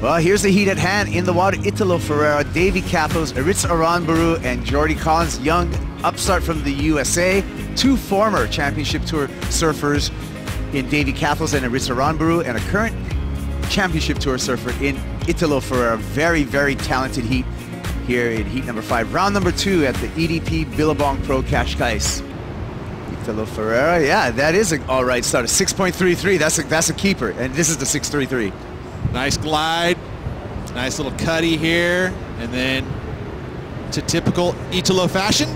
Well, here's the heat at hand in the water. Italo, Ferreira, Davey, Cathels, Aritz, Aranburu, and Jordy Collins. Young upstart from the USA. Two former championship tour surfers in Davey Cathels and Aritz Aranburu, and a current championship tour surfer in Italo Ferreira. Very, very talented heat here in heat number 5. Round number 2 at the EDP Billabong Pro Cascais. Italo Ferreira, yeah, that is an all right start. 6.33, that's a keeper, and this is the 6.33. Nice glide, nice little cutty here, and then to typical Italo fashion,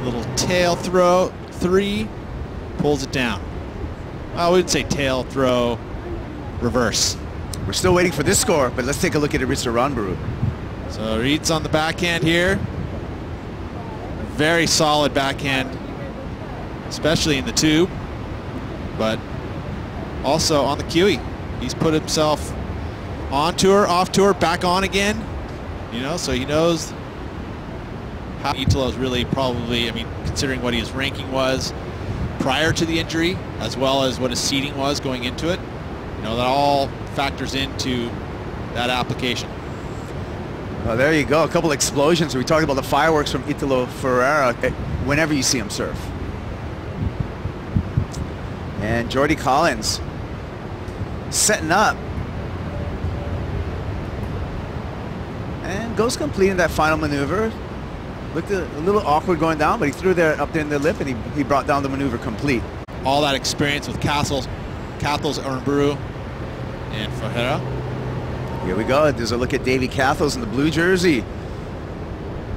little tail throw 3, pulls it down. I wouldn't say tail throw, reverse. We're still waiting for this score, but let's take a look at Aritz Aranburu. So Aritz on the backhand here. Very solid backhand, especially in the tube, but also on the QE. He's put himself on tour, off tour, back on again. You know, so he knows how Italo's really probably, I mean, considering what his ranking was prior to the injury, as well as what his seeding was going into it. You know, that all factors into that application. Well, there you go. A couple explosions. We talked about the fireworks from Italo Ferreira whenever you see him surf. And Jordy Collins setting up. And goes complete in that final maneuver. Looked a little awkward going down, but he threw there up there in the lip, and he brought down the maneuver complete. All that experience with Cathels, Aranburu, and Ferreira. Here we go. There's a look at Davey Cathels in the blue jersey.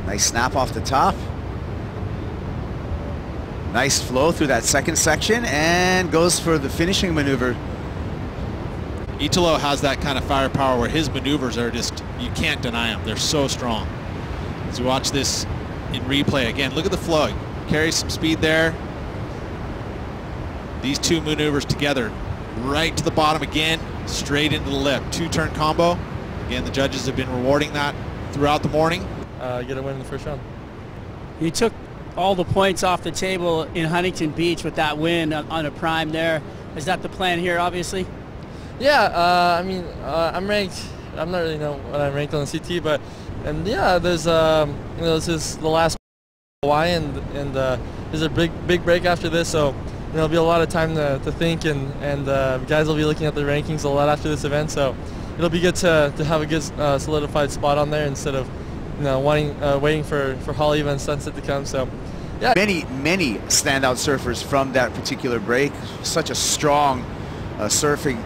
Nice snap off the top. Nice flow through that second section, and goes for the finishing maneuver. Italo has that kind of firepower where his maneuvers are just, you can't deny them. They're so strong. As you watch this in replay again, look at the flow. He carries some speed there. These two maneuvers together, right to the bottom again, straight into the lip. 2-turn combo. Again, the judges have been rewarding that throughout the morning. Get a win in the first round. You took all the points off the table in Huntington Beach with that win on a prime there. Is that the plan here, obviously? Yeah, I mean, I'm ranked. I'm not really know what I'm ranked on the CT, but yeah, there's you know, this is the last Hawaii, and there's a big break after this, so you know, there'll be a lot of time to think, and guys will be looking at the rankings a lot after this event, so it'll be good to have a good solidified spot on there instead of, you know, waiting for Haleiwa and Sunset to come. So yeah, many standout surfers from that particular break. Such a strong surfing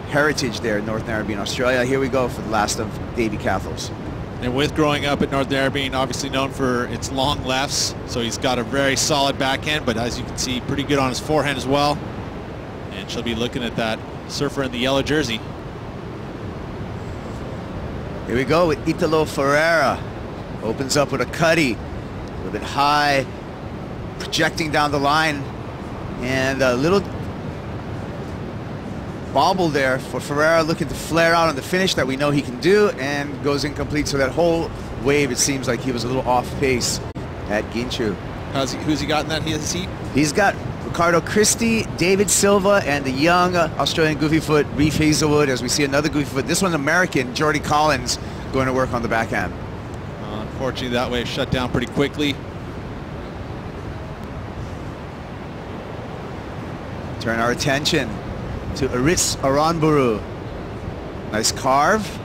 heritage there in North Narrabeen, Australia. Here we go for the last of Davey Cathels. And with growing up at North Narrabeen, obviously known for its long lefts, so he's got a very solid backhand, but as you can see, pretty good on his forehand as well. And she'll be looking at that surfer in the yellow jersey. Here we go with Italo Ferreira. Opens up with a cutty, a little bit high, projecting down the line, and a little bobble there for Ferreira, looking to flare out on the finish that we know he can do, and goes incomplete. So that whole wave, it seems like he was a little off pace at Ginchu. Who's he got in that seat? He's got Ricardo Christie, David Silva, and the young Australian goofy foot, Reef Hazelwood, as we see another goofy foot. This one American, Jordy Collins, going to work on the backhand. Unfortunately, that wave shut down pretty quickly. Turn our attention to Aritz Aranburu. Nice carve.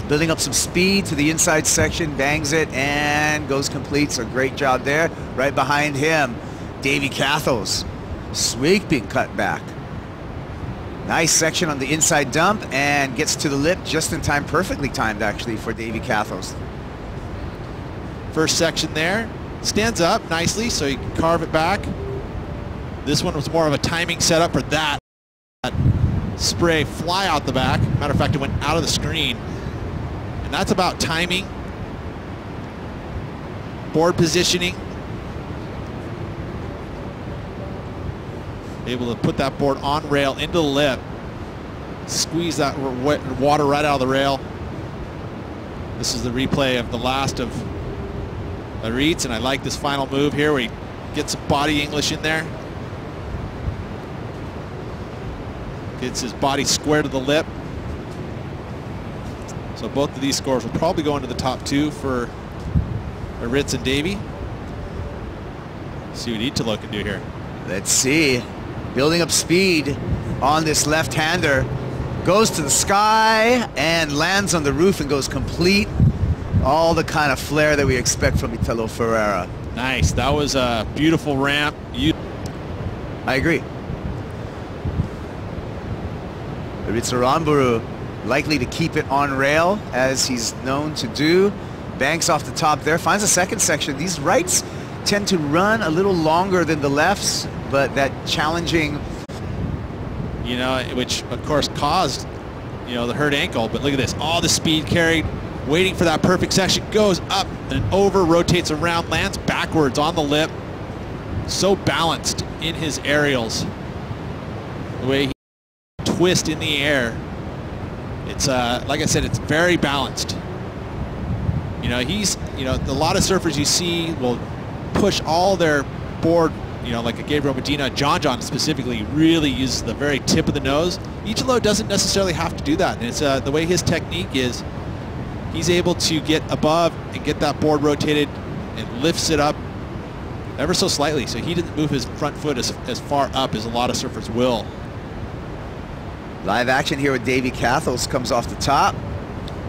Building up some speed to the inside section, bangs it, and goes complete. So great job there. Right behind him, Davey Cathels, sweeping cut back. Nice section on the inside dump, and gets to the lip just in time. Perfectly timed, actually, for Davey Cathels. First section there. Stands up nicely, so you can carve it back. This one was more of a timing setup for that spray fly out the back. Matter of fact, it went out of the screen. And that's about timing, board positioning. Able to put that board on rail into the lip, squeeze that water right out of the rail. This is the replay of the last of Aritz, and I like this final move here where he gets some body English in there. Gets his body square to the lip. So both of these scores will probably go into the top 2 for Aritz and Davey. See what Italo can do here. Let's see. Building up speed on this left-hander. Goes to the sky and lands on the roof and goes complete. All the kind of flair that we expect from Italo Ferreira. Nice. That was a beautiful ramp. I agree. Aritz Aranburu likely to keep it on rail, as he's known to do. Banks off the top there, finds a second section. These rights tend to run a little longer than the lefts, but that challenging, you know, which of course caused, you know, the hurt ankle. But look at this, all the speed carried, waiting for that perfect section, goes up and over, rotates around, lands backwards on the lip. So balanced in his aerials, the way he twists in the air. It's like I said, it's very balanced. You know, he's, you know, a lot of surfers you see will push all their board, you know, like a Gabriel Medina. John specifically really uses the very tip of the nose. Italo doesn't necessarily have to do that. And it's the way his technique is, he's able to get above and get that board rotated and lifts it up ever so slightly. So he didn't move his front foot as far up as a lot of surfers will. Live action here with Davey Cathels. Comes off the top,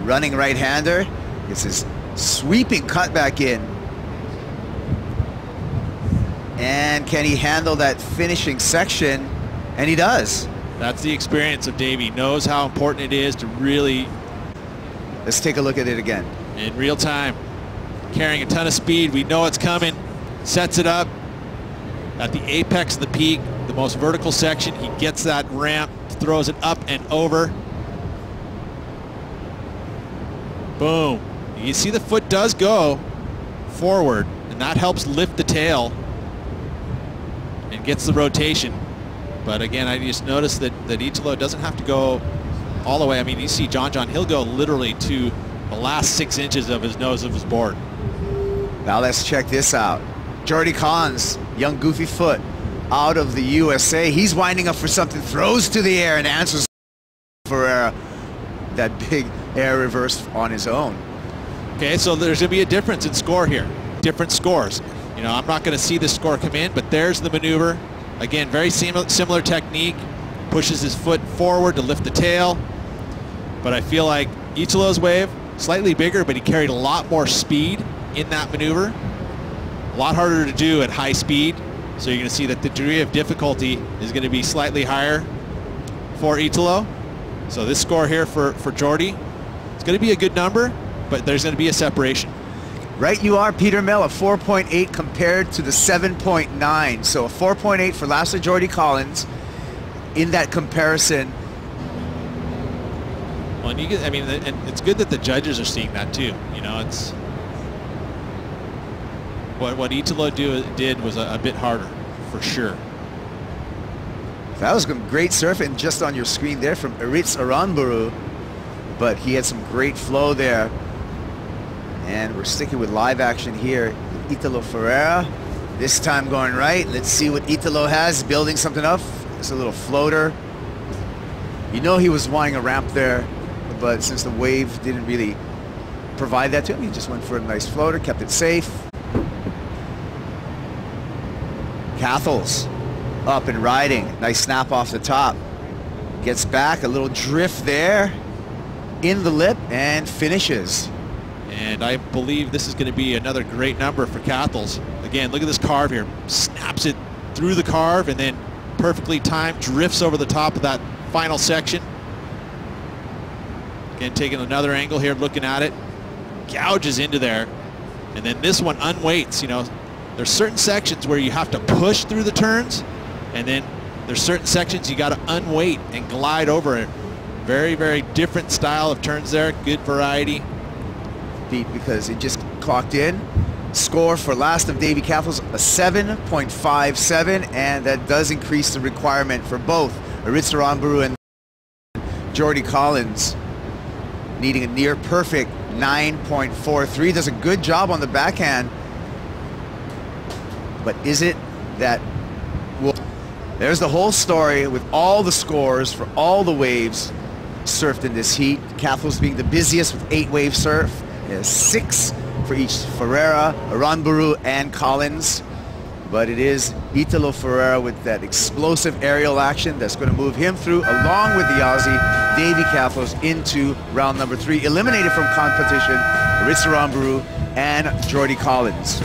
running right-hander. Gets his sweeping cutback in. And can he handle that finishing section? And he does. That's the experience of Davey. Knows how important it is to really... Let's take a look at it again. In real time. Carrying a ton of speed. We know it's coming. Sets it up at the apex of the peak, the most vertical section. He gets that ramp, throws it up and over. Boom. You see the foot does go forward, and that helps lift the tail and gets the rotation. But again, I just noticed that Italo doesn't have to go all the way. I mean, you see John, he'll go literally to the last 6 inches of his nose of his board. Now let's check this out. Jordy Collins, young goofy foot, out of the USA. He's winding up for something, throws to the air and answers Ferreira. That big air reverse on his own. Okay, so there's going to be a difference in score here. Different scores. You know, I'm not going to see this score come in, but there's the maneuver. Again, very similar technique. Pushes his foot forward to lift the tail. But I feel like Italo's wave, slightly bigger, but he carried a lot more speed in that maneuver. A lot harder to do at high speed. So you're going to see that the degree of difficulty is going to be slightly higher for Italo. So this score here for Jordy, it's going to be a good number, but there's going to be a separation. Right you are, Peter Mill, a 4.8 compared to the 7.9. So a 4.8 for lastly Jordy Collins in that comparison. Well, and you get, I mean, and it's good that the judges are seeing that too. You know, it's what Italo did was a bit harder, for sure. That was some great surfing just on your screen there from Aritz Aranburu, but he had some great flow there. And we're sticking with live action here. Italo Ferreira, this time going right. Let's see what Italo has, building something up. It's a little floater. You know he was wanting a ramp there, but since the wave didn't really provide that to him, he just went for a nice floater, kept it safe. Cathels up and riding. Nice snap off the top. Gets back, a little drift there in the lip and finishes. And I believe this is going to be another great number for Cathels. Again, look at this carve here. Snaps it through the carve and then perfectly timed, drifts over the top of that final section. Again, taking another angle here, looking at it. Gouges into there. And then this one unweights. You know, there's certain sections where you have to push through the turns, and then there's certain sections you got to unweight and glide over it. Very, very different style of turns there. Good variety. Beat because it just clocked in. Score for last of Davey Cathels, a 7.57, and that does increase the requirement for both Aritz Aranburu and Jordy Collins, needing a near perfect 9.43. Does a good job on the backhand, but is it that will... There's the whole story with all the scores for all the waves. surfed in this heat. Cathels being the busiest with 8-wave surf. There's 6 for each Ferreira, Aranburu, and Collins. But it is Italo Ferreira with that explosive aerial action that's going to move him through, along with the Aussie Davey Cathels, into round number 3. Eliminated from competition, Aritz Aranburu and Jordy Collins.